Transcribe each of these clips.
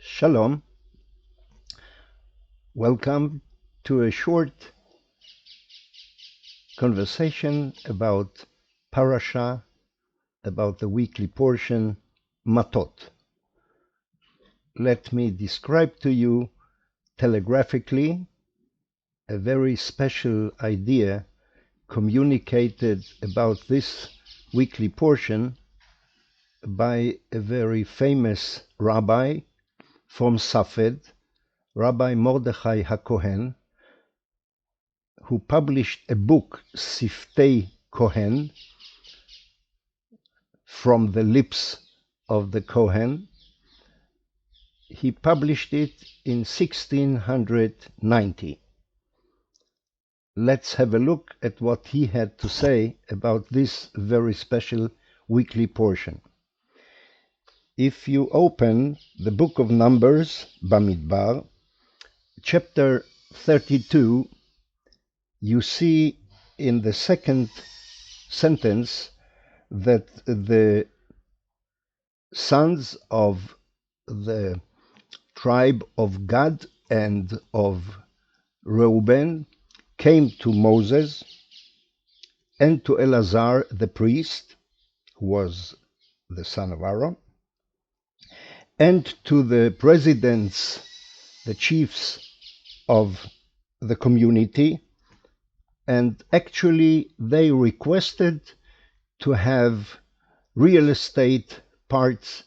Shalom. Welcome to a short conversation about Parasha, about the weekly portion, Mattot. Let me describe to you telegraphically a very special idea communicated about this weekly portion by a very famous rabbi from Safed, Rabbi Mordechai Cohen, who published a book, Siftei Cohen, from the lips of the Cohen. He published it in 1690. Let's have a look at what he had to say about this very special weekly portion. If you open the book of Numbers, BaMidbar, chapter 32, you see in the second sentence that the sons of the tribe of Gad and of Reuben came to Moses and to Elazar the priest, who was the son of Aaron, and to the presidents, the chiefs of the community, and actually they requested to have real estate parts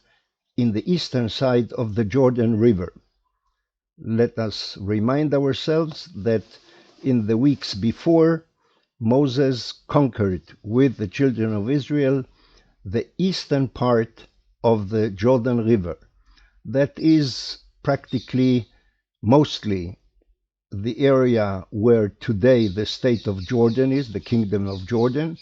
in the eastern side of the Jordan River. Let us remind ourselves that in the weeks before, Moses conquered with the children of Israel the eastern part of the Jordan River. That is practically mostly the area where today the state of Jordan is, the kingdom of Jordan,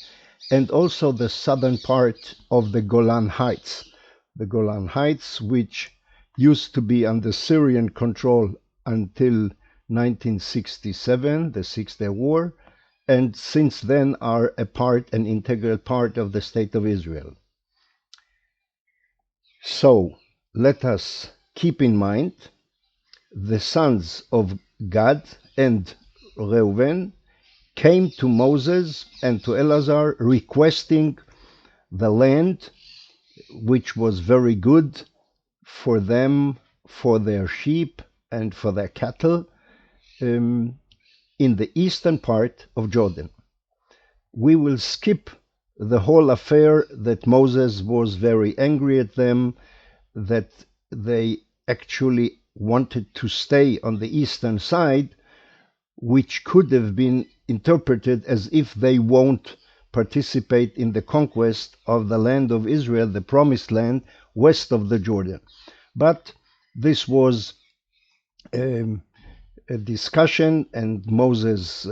and also the southern part of the Golan Heights. The Golan Heights, which used to be under Syrian control until 1967, the Six-Day War, and since then are an integral part of the state of Israel. So, let us keep in mind the sons of Gad and Reuben came to Moses and to Elazar requesting the land, which was very good for them, for their sheep and for their cattle, in the eastern part of Jordan. We will skip the whole affair that Moses was very angry at them, that they actually wanted to stay on the eastern side, which could have been interpreted as if they won't participate in the conquest of the land of Israel, the promised land west of the Jordan. But this was a discussion, and Moses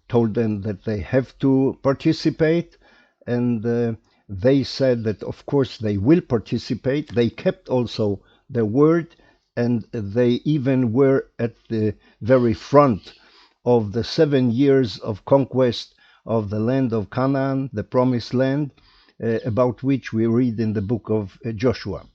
told them that they have to participate, and they said that of course they will participate. They kept also their word, and they even were at the very front of the 7 years of conquest of the land of Canaan, the promised land, about which we read in the book of Joshua.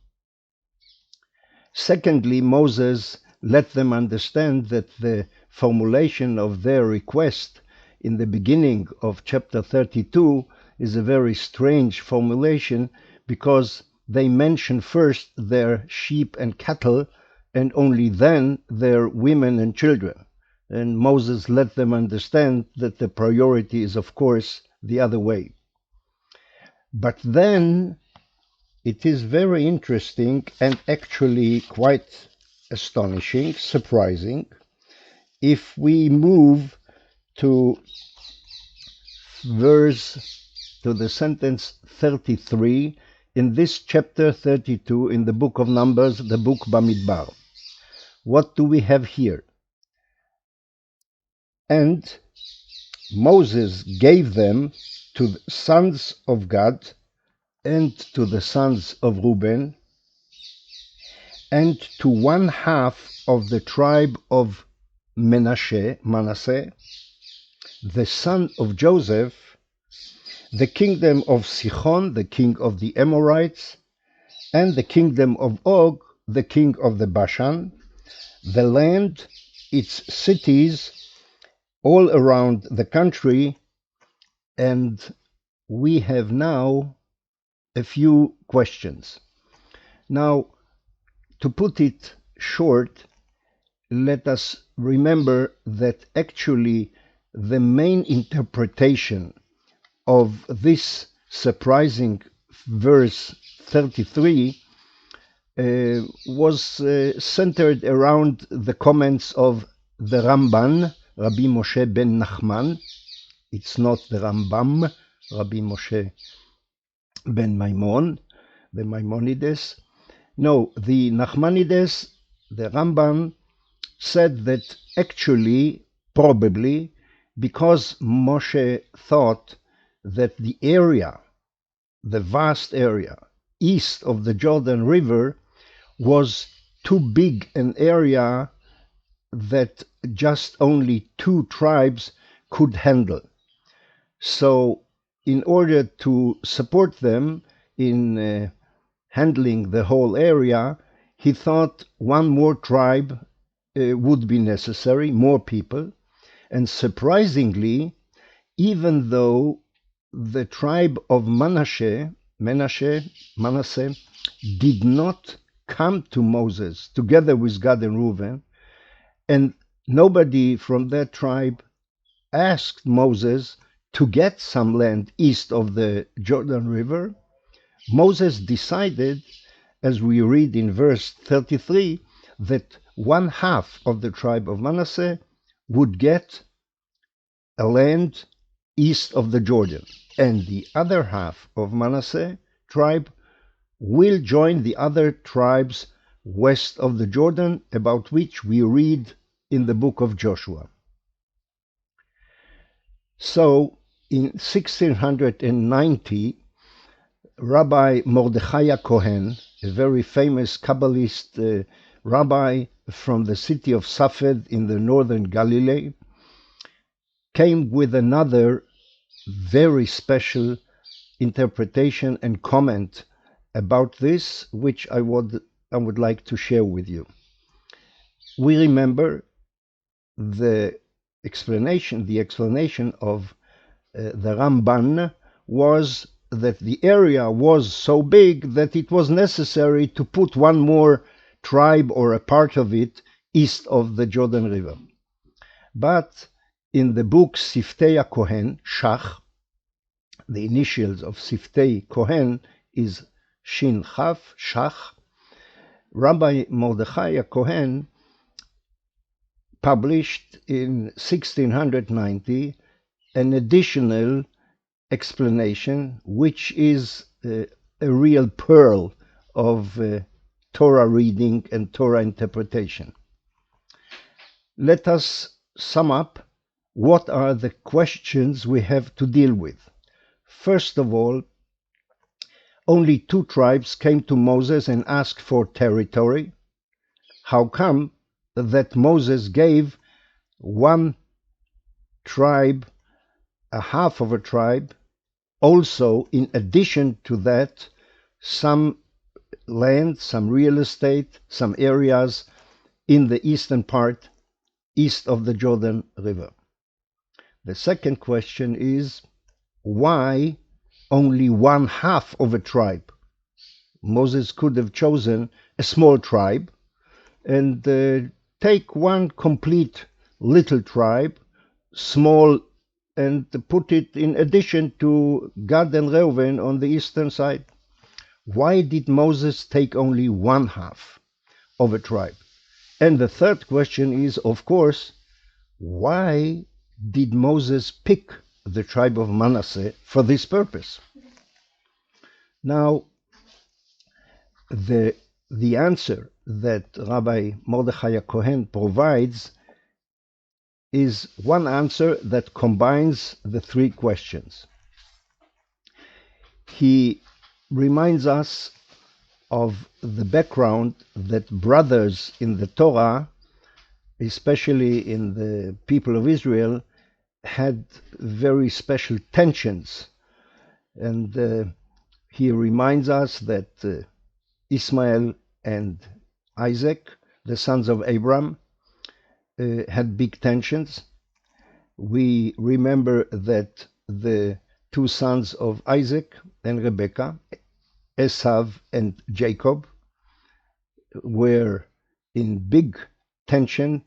Secondly, Moses let them understand that the formulation of their request in the beginning of chapter 32 is a very strange formulation, because they mention first their sheep and cattle, and only then their women and children. And Moses let them understand that the priority is, of course, the other way. But then it is very interesting and actually quite astonishing, surprising, if we move to the sentence 33 in this chapter 32 in the book of Numbers, the book BaMidbar. What do we have here? And Moses gave them to the sons of Gad and to the sons of Reuben and to 1/2 of the tribe of Manasseh, the son of Joseph, the kingdom of Sichon, the king of the Amorites, and the kingdom of Og, the king of the Bashan, the land, its cities, all around the country, and we have now a few questions. Now, to put it short, let us remember that actually the main interpretation of this surprising verse 33 was centered around the comments of the Ramban, Rabbi Moshe ben Nachman. It's not the Rambam, Rabbi Moshe ben Maimon, the Maimonides. No, the Nachmanides, the Ramban, said that actually, probably, because Moshe thought that the area, the vast area east of the Jordan River, was too big an area that just only two tribes could handle. So, in order to support them in handling the whole area, he thought one more tribe would be necessary, more people. And surprisingly, even though the tribe of Manasseh did not come to Moses together with Gad and Reuben, and nobody from that tribe asked Moses to get some land east of the Jordan River, Moses decided, as we read in verse 33, that one half of the tribe of Manasseh would get a land east of the Jordan, and the other half of Manasseh tribe will join the other tribes west of the Jordan, about which we read in the book of Joshua. So, in 1690, Rabbi Mordechai Cohen, a very famous Kabbalist rabbi from the city of Safed in the northern Galilee, came with another very special interpretation and comment about this, which I would like to share with you. We remember the explanation of the Ramban was that the area was so big that it was necessary to put one more tribe or a part of it east of the Jordan River. But in the book Siftei Kohen, Shach, the initials of Siftei Kohen is Shin Chaf, Shach, Rabbi Mordechai Cohen published in 1690 an additional explanation, which is a real pearl of Torah reading and Torah interpretation. Let us sum up what are the questions we have to deal with. First of all, only two tribes came to Moses and asked for territory. How come that Moses gave one tribe, a half of a tribe, also in addition to that, some land, some real estate, some areas in the eastern part, east of the Jordan River? The second question is, why only one half of a tribe? Moses could have chosen a small tribe and take one complete little tribe, small, and put it in addition to Gad and Reuben on the eastern side. Why did Moses take only one half of a tribe? And the third question is, of course, why did Moses pick the tribe of Manasseh for this purpose? Now, the answer that Rabbi Mordechai Cohen provides is one answer that combines the three questions. He reminds us of the background that brothers in the Torah, especially in the people of Israel, had very special tensions. And he reminds us that Ishmael and Isaac, the sons of Abraham, had big tensions. We remember that the two sons of Isaac and Rebekah, Esau and Jacob, were in big tension,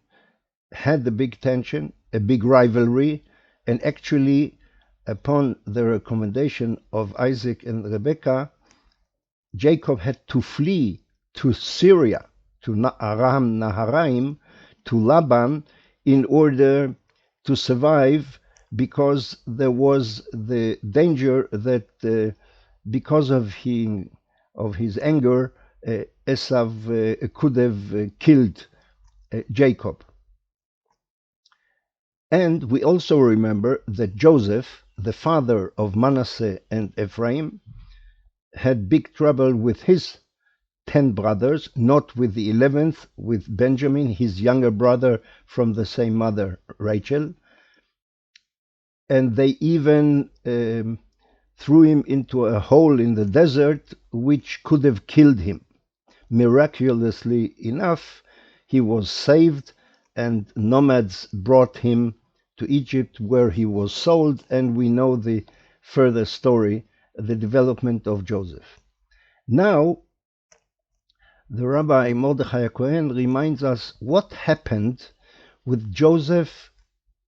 had a big tension, a big rivalry, and actually, upon the recommendation of Isaac and Rebekah, Jacob had to flee to Syria, to Aram Naharaim, to Laban, in order to survive, because there was the danger that because of his anger, Esau could have killed Jacob. And we also remember that Joseph, the father of Manasseh and Ephraim, had big trouble with his 10 brothers, not with the 11th, with Benjamin, his younger brother from the same mother, Rachel. And they even threw him into a hole in the desert, which could have killed him. Miraculously enough, he was saved, and nomads brought him to Egypt, where he was sold, and we know the further story, the development of Joseph. Now, the Rabbi Mordechai Cohen reminds us what happened with Joseph,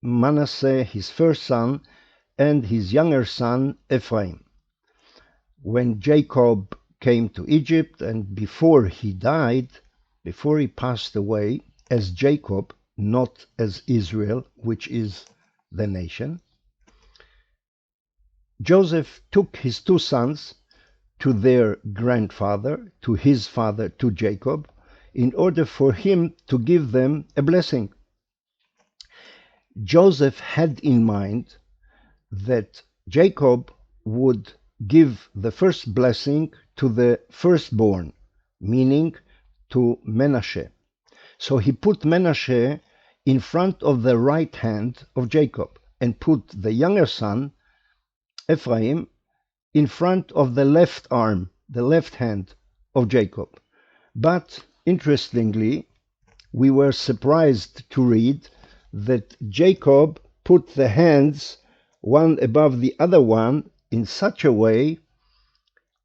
Manasseh, his first son, and his younger son, Ephraim. When Jacob came to Egypt, and before he died, before he passed away, as Jacob, not as Israel, which is the nation, Joseph took his two sons to their grandfather, to his father, to Jacob, in order for him to give them a blessing. Joseph had in mind that Jacob would give the first blessing to the firstborn, meaning to Menashe. So he put Menashe in front of the right hand of Jacob and put the younger son, Ephraim, in front of the left arm, the left hand of Jacob. But interestingly, we were surprised to read that Jacob put the hands one above the other one in such a way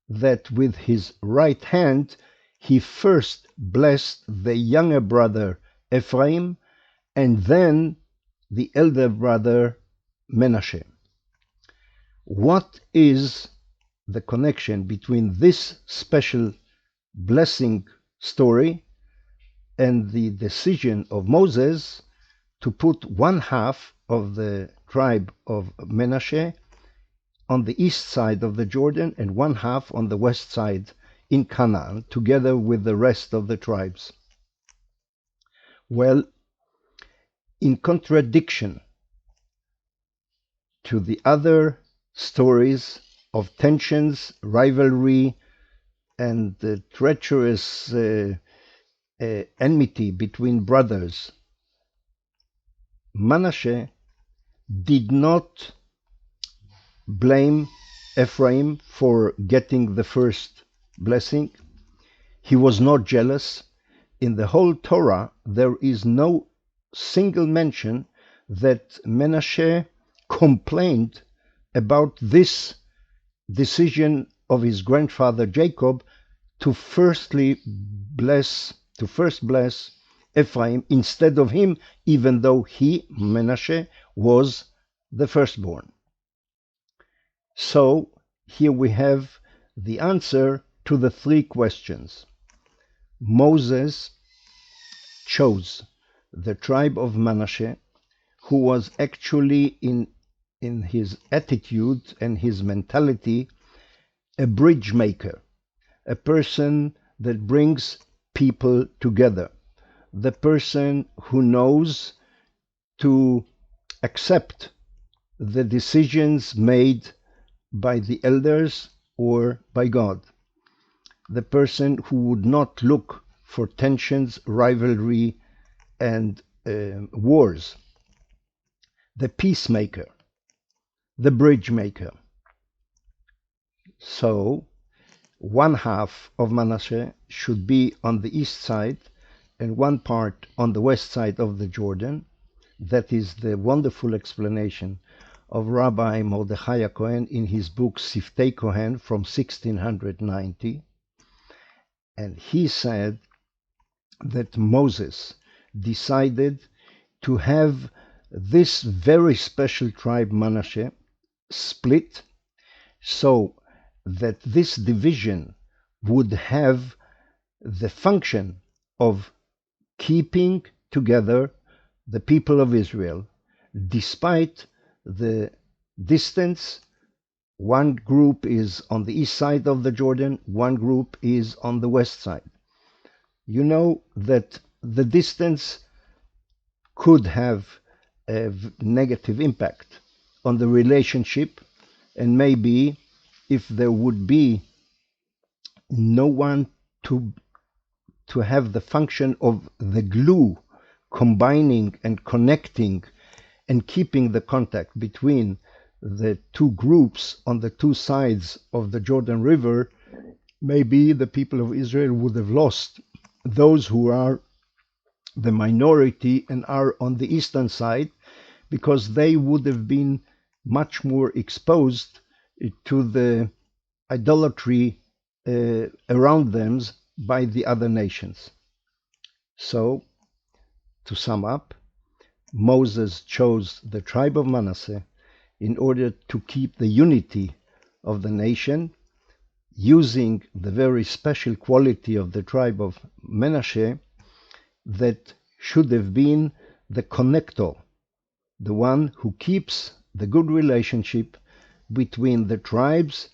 that with his right hand he first blessed the younger brother Ephraim and then the elder brother Menashe. What is the connection between this special blessing story and the decision of Moses to put one half of the tribe of Menashe on the east side of the Jordan and one half on the west side in Canaan, together with the rest of the tribes? Well, in contradiction to the other stories of tensions, rivalry, and treacherous enmity between brothers, Menashe did not blame Ephraim for getting the first blessing. He was not jealous. In the whole Torah, there is no single mention that Menashe complained about this decision of his grandfather Jacob to first bless Ephraim instead of him, even though he, Menashe, was the firstborn. So here we have the answer to the three questions. Moses chose the tribe of Menashe, who was actually in his attitude and his mentality a bridge maker, a person that brings people together, the person who knows to accept the decisions made by the elders or by God, the person who would not look for tensions, rivalry, and wars, the peacemaker, the bridge maker. So one half of Manasseh should be on the east side and one part on the west side of the Jordan. That is the wonderful explanation of Rabbi Mordechai Cohen in his book Siftei Kohen from 1690. And he said that Moses decided to have this very special tribe Manasseh split so that this division would have the function of keeping together the people of Israel, despite the distance. One group is on the east side of the Jordan, one group is on the west side. You know that the distance could have a negative impact on the relationship, and maybe if there would be no one to have the function of the glue combining and connecting and keeping the contact between the two groups on the two sides of the Jordan River, maybe the people of Israel would have lost those who are the minority and are on the eastern side, because they would have been much more exposed to the idolatry around them by the other nations. So, to sum up, Moses chose the tribe of Manasseh in order to keep the unity of the nation, using the very special quality of the tribe of Menashe that should have been the connector, the one who keeps the good relationship between the tribes,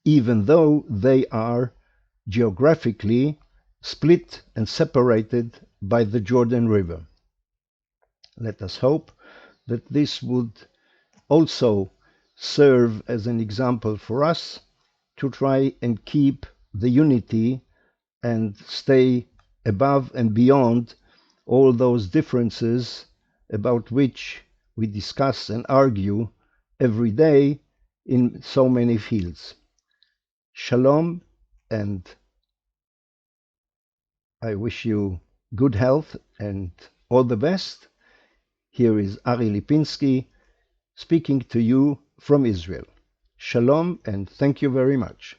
even though they are geographically split and separated by the Jordan River. Let us hope that this would also serve as an example for us to try and keep the unity and stay above and beyond all those differences about which we discuss and argue every day in so many fields. Shalom, and I wish you good health and all the best. Here is Ari Lipinski speaking to you from Israel. Shalom, and thank you very much.